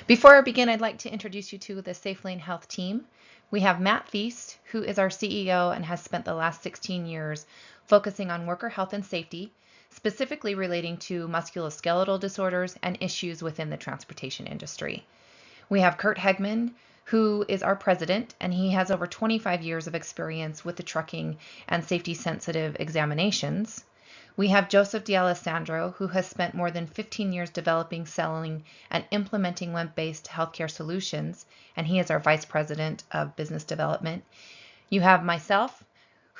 Before I begin, I'd like to introduce you to the Safe Lane Health team. We have Matt Feast, who is our CEO and has spent the last 16 years focusing on worker health and safety, specifically relating to musculoskeletal disorders and issues within the transportation industry. We have Kurt Hegman, who is our president, and he has over 25 years of experience with the trucking and safety-sensitive examinations. We have Joseph D'Alessandro, who has spent more than 15 years developing, selling, and implementing web-based healthcare solutions, and he is our Vice President of Business Development. You have myself,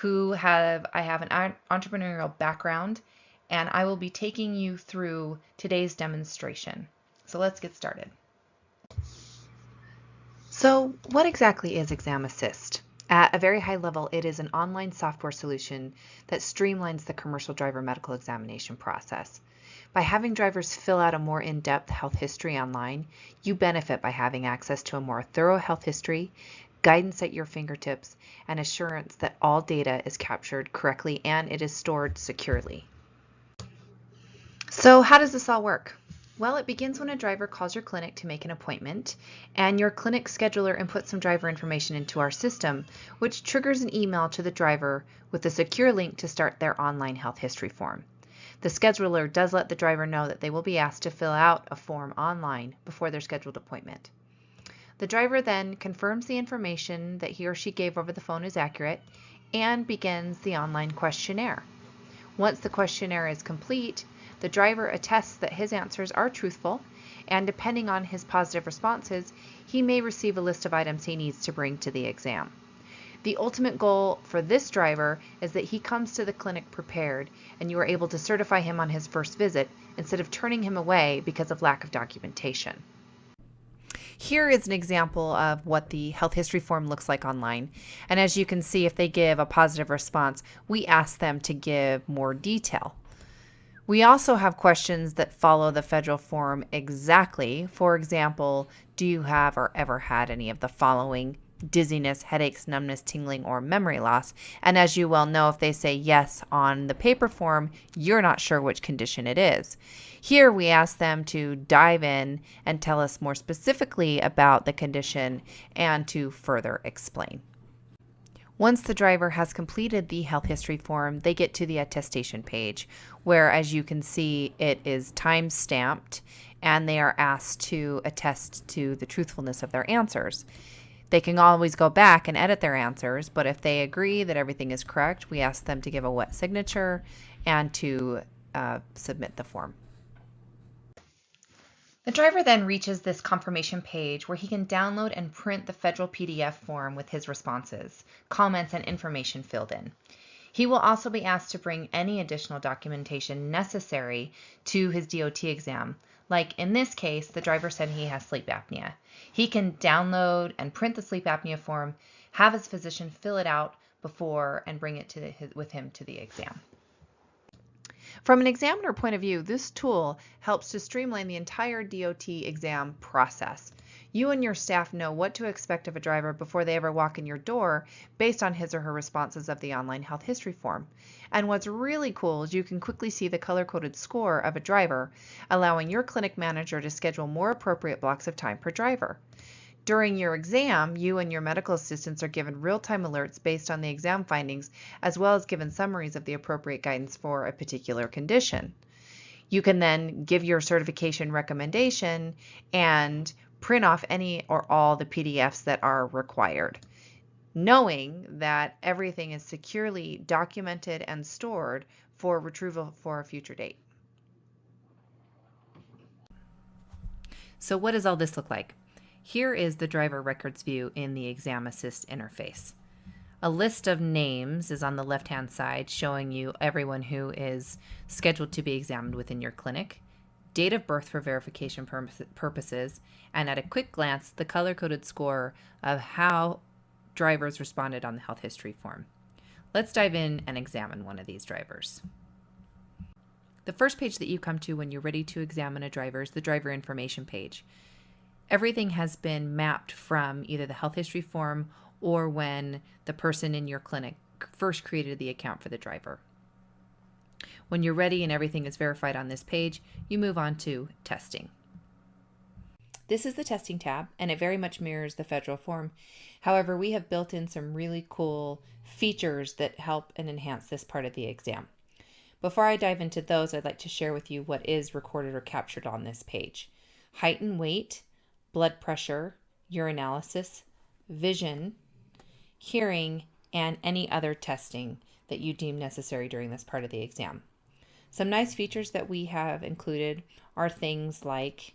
I have an entrepreneurial background, and I will be taking you through today's demonstration. So let's get started. So what exactly is ExamAssist? At a very high level, it is an online software solution that streamlines the commercial driver medical examination process. By having drivers fill out a more in-depth health history online, you benefit by having access to a more thorough health history, guidance at your fingertips, and assurance that all data is captured correctly and it is stored securely. So how does this all work? Well, it begins when a driver calls your clinic to make an appointment, and your clinic scheduler inputs some driver information into our system, which triggers an email to the driver with a secure link to start their online health history form. The scheduler does let the driver know that they will be asked to fill out a form online before their scheduled appointment. The driver then confirms the information that he or she gave over the phone is accurate and begins the online questionnaire. Once the questionnaire is complete, the driver attests that his answers are truthful, and depending on his positive responses, he may receive a list of items he needs to bring to the exam. The ultimate goal for this driver is that he comes to the clinic prepared, and you are able to certify him on his first visit instead of turning him away because of lack of documentation. Here is an example of what the health history form looks like online. And as you can see, if they give a positive response, we ask them to give more detail. We also have questions that follow the federal form exactly. For example, do you have or ever had any of the following: dizziness, headaches, numbness, tingling, or memory loss? And as you well know, if they say yes on the paper form, you're not sure which condition it is. Here we ask them to dive in and tell us more specifically about the condition and to further explain. Once the driver has completed the health history form, they get to the attestation page where, as you can see, it is time stamped and they are asked to attest to the truthfulness of their answers. They can always go back and edit their answers, but if they agree that everything is correct, we ask them to give a wet signature and to submit the form. The driver then reaches this confirmation page where he can download and print the federal PDF form with his responses, comments, and information filled in. He will also be asked to bring any additional documentation necessary to his DOT exam. Like in this case, the driver said he has sleep apnea. He can download and print the sleep apnea form, have his physician fill it out before and bring it with him to the exam. From an examiner point of view, this tool helps to streamline the entire DOT exam process. You and your staff know what to expect of a driver before they ever walk in your door based on his or her responses of the online health history form. And what's really cool is you can quickly see the color-coded score of a driver, allowing your clinic manager to schedule more appropriate blocks of time per driver. During your exam, you and your medical assistants are given real-time alerts based on the exam findings, as well as given summaries of the appropriate guidance for a particular condition. You can then give your certification recommendation and print off any or all the PDFs that are required, knowing that everything is securely documented and stored for retrieval for a future date. So what does all this look like? Here is the driver records view in the ExamAssist interface. A list of names is on the left-hand side showing you everyone who is scheduled to be examined within your clinic, date of birth for verification purposes, and at a quick glance, the color-coded score of how drivers responded on the health history form. Let's dive in and examine one of these drivers. The first page that you come to when you're ready to examine a driver is the driver information page. Everything has been mapped from either the health history form or when the person in your clinic first created the account for the driver. When you're ready and everything is verified on this page, you move on to testing. This is the testing tab, and it very much mirrors the federal form. However, we have built in some really cool features that help and enhance this part of the exam. Before I dive into those, I'd like to share with you what is recorded or captured on this page. Height and weight, blood pressure, urinalysis, vision, hearing, and any other testing that you deem necessary during this part of the exam. Some nice features that we have included are things like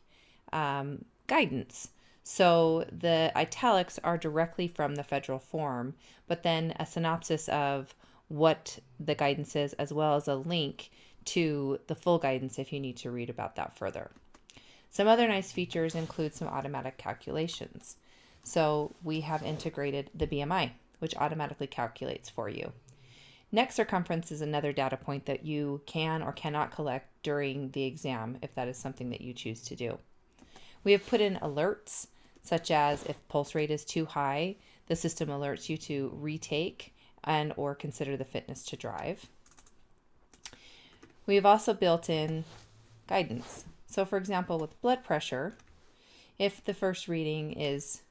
guidance. So the italics are directly from the federal form, but then a synopsis of what the guidance is, as well as a link to the full guidance if you need to read about that further. Some other nice features include some automatic calculations. So we have integrated the BMI, which automatically calculates for you. Neck circumference is another data point that you can or cannot collect during the exam if that is something that you choose to do. We have put in alerts, such as if pulse rate is too high, the system alerts you to retake and or consider the fitness to drive. We have also built in guidance. So for example, with blood pressure, if the first reading is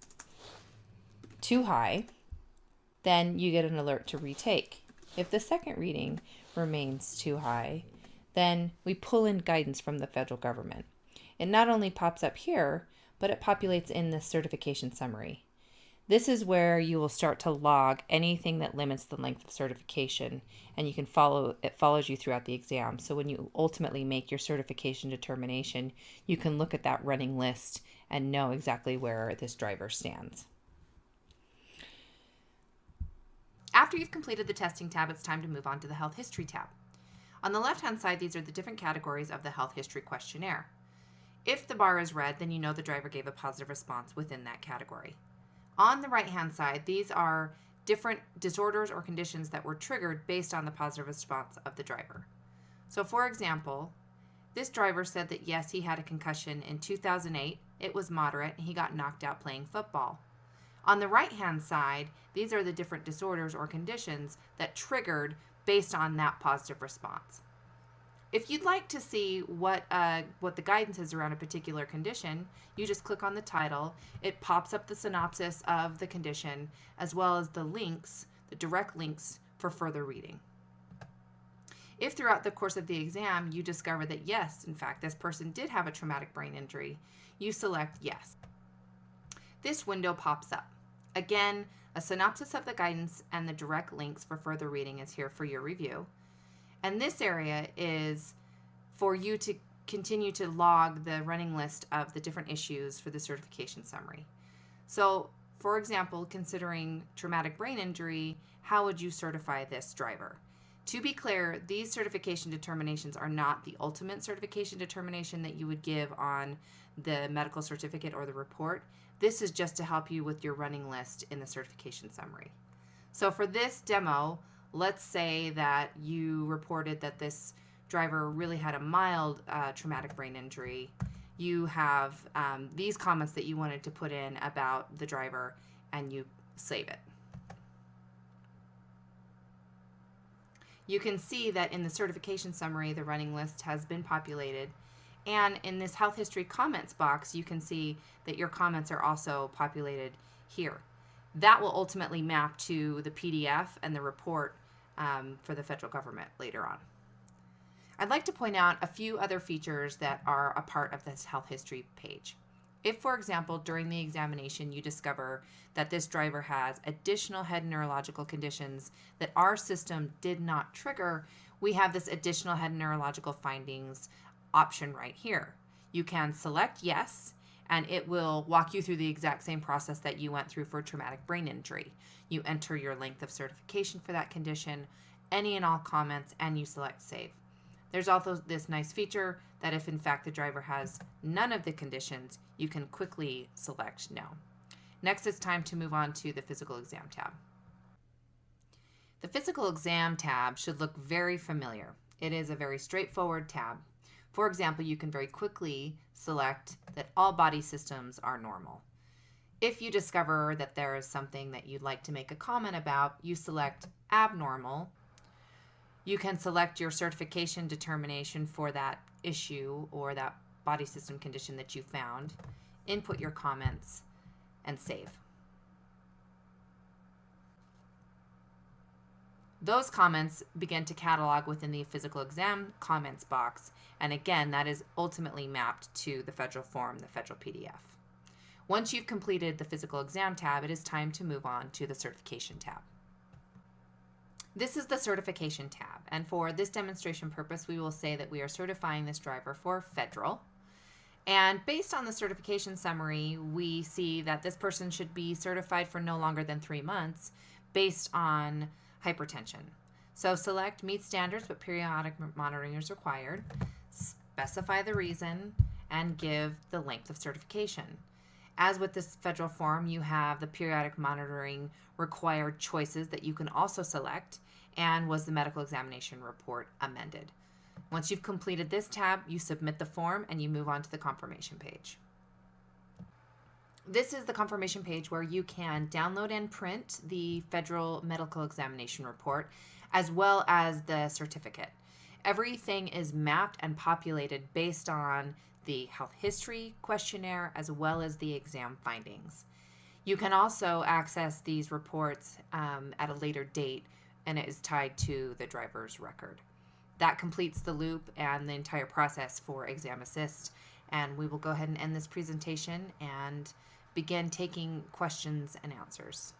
too high, then you get an alert to retake. If the second reading remains too high, then we pull in guidance from the federal government. It not only pops up here, but it populates in the certification summary. This is where you will start to log anything that limits the length of certification, and you can it follows you throughout the exam. So when you ultimately make your certification determination, you can look at that running list and know exactly where this driver stands. After you've completed the testing tab, it's time to move on to the health history tab. On the left-hand side, these are the different categories of the health history questionnaire. If the bar is red, then you know the driver gave a positive response within that category. On the right-hand side, these are different disorders or conditions that were triggered based on the positive response of the driver. So for example, this driver said that yes, he had a concussion in 2008. It was moderate, and he got knocked out playing football. On the right-hand side, these are the different disorders or conditions that triggered based on that positive response. If you'd like to see what the guidance is around a particular condition, you just click on the title. It pops up the synopsis of the condition, as well as the links, the direct links for further reading. If throughout the course of the exam you discover that yes, in fact, this person did have a traumatic brain injury, you select yes. This window pops up. Again, a synopsis of the guidance and the direct links for further reading is here for your review. And this area is for you to continue to log the running list of the different issues for the certification summary. So, for example, considering traumatic brain injury, how would you certify this driver? To be clear, these certification determinations are not the ultimate certification determination that you would give on the medical certificate or the report. This is just to help you with your running list in the certification summary. So for this demo, let's say that you reported that this driver really had a mild traumatic brain injury. You have these comments that you wanted to put in about the driver, and you save it. You can see that in the certification summary, the running list has been populated. And in this health history comments box, you can see that your comments are also populated here. That will ultimately map to the PDF and the report for the federal government later on. I'd like to point out a few other features that are a part of this health history page. If, for example, during the examination you discover that this driver has additional head neurological conditions that our system did not trigger, we have this additional head neurological findings option right here. You can select yes, and it will walk you through the exact same process that you went through for traumatic brain injury. You enter your length of certification for that condition, any and all comments, and you select save. There's also this nice feature that if in fact the driver has none of the conditions, you can quickly select no. Next, it's time to move on to the physical exam tab. The physical exam tab should look very familiar. It is a very straightforward tab. For example, you can very quickly select that all body systems are normal. If you discover that there is something that you'd like to make a comment about, you select abnormal. You can select your certification determination for that issue or that body system condition that you found. input your comments, and save. Those comments begin to catalog within the physical exam comments box, and again, that is ultimately mapped to the federal form, the federal PDF. Once you've completed the physical exam tab, it is time to move on to the certification tab. This is the certification tab, and for this demonstration purpose, we will say that we are certifying this driver for federal. And based on the certification summary, we see that this person should be certified for no longer than 3 months based on hypertension. So select meet standards, but periodic monitoring is required. Specify the reason and give the length of certification. As with this federal form, you have the periodic monitoring required choices that you can also select, and was the medical examination report amended. Once you've completed this tab, you submit the form and you move on to the confirmation page. This is the confirmation page where you can download and print the federal medical examination report as well as the certificate. Everything is mapped and populated based on the health history questionnaire as well as the exam findings. You can also access these reports at a later date, and it is tied to the driver's record. That completes the loop and the entire process for ExamAssist, and we will go ahead and end this presentation and begin taking questions and answers.